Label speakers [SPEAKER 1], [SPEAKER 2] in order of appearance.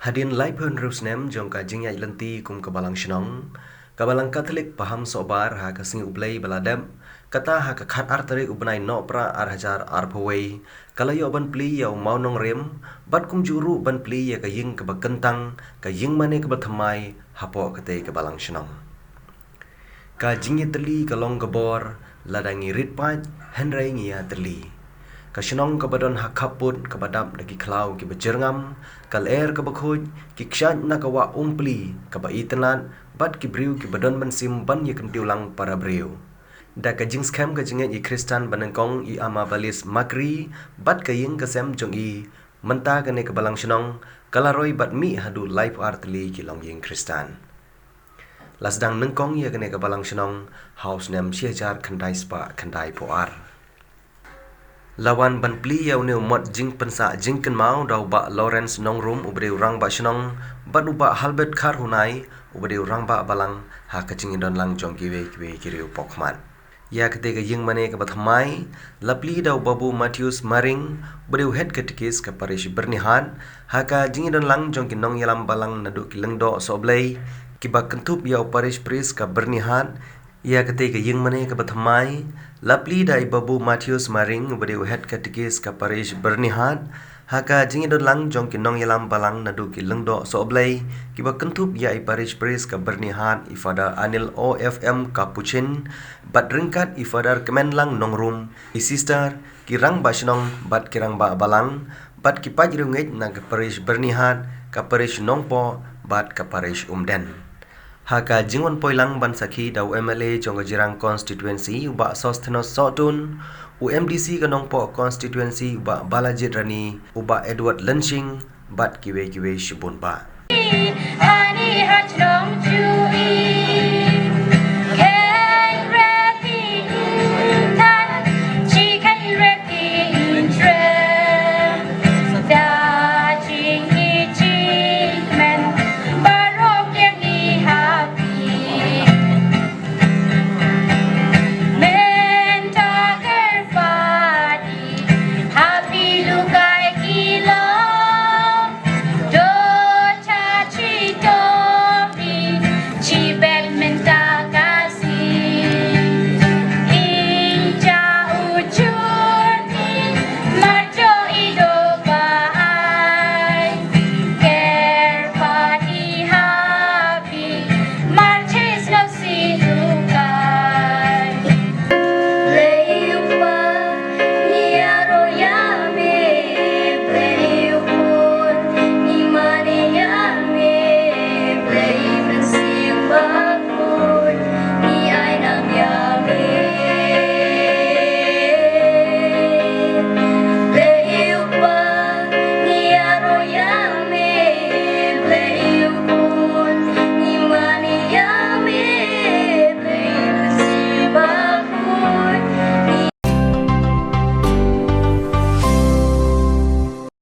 [SPEAKER 1] Hadin lai pun rusnem jong ka jingyai lenti kum kabalang shnong kabalang Katolik Pahamsohbar ha ka sing Blei baladam kata ha ka khat artari ubnai no pra arhajar arpawei kalayo ban Plie yau maunong rem bat kum juru ban Plie ya ka ying ka bakentang ka Ingmane ka Thymmai hapo kate kabalang shnong ka jingi teli ka long gabor ladangi ritpat henrai ngia teli Kasinong kabadon hakaput kabadap lagi klau ki bejerngam kal air kabakhuj ki kshan na kawa umpli kaba itenlat bat ki briu ki badon bensim ban ye kentiulang para briu da ka jing scam ka jinget i Kristan banengkong i ama balis Shakri bat ka ying ka sem jong i menta ka ne kabalang sinong kalaroi bat mi hadu life artli ki long ying Kristan lasdang nengkong ye ka ne kabalang sinong house nem siejar khandai spa khandai poar Lawan ban Plie yau neu mot jing pensa jing ken mau dau ba Lawrence nong room ubreu rang ba shnong bat uba halbet khar hunai ubreu rang ba balang ha ka jing don lang jong kiwe kireu pokman ya kete ga Ingmane ka Thymmai lapli dau babu Matthews maring ubreu head katekis ka parish bernihan ha ka jing don lang jong ki nong yalam balang nadu ki Lyngdoh Sohblei ki ba kentup yau parish priest ka bernihan ia ketika Ingmane ke Thymmai lapli dai babu Matthews maring ubreu head katekis ka parish bernihan haka jingi don lang jong ki nong yalam balang nadu ki Lyngdoh Sohblei ki ba kentup ya i parish priest ka bernihan i father Anil OFM Capuchin bat Ryngkat i father kemenlang nong room i sister ki rang ba shnong bat ki rang ba balang bat ki paj rungit na ka parish bernihan ka parish nongpo bat ka parish umden Haka jingon poilang ban sakhi dau MLA jong jirang constituency uba Sosthenos Sotun UMDC kanong po constituency uba Balajit Rani uba Edward Lenching bat kiwe shibun ba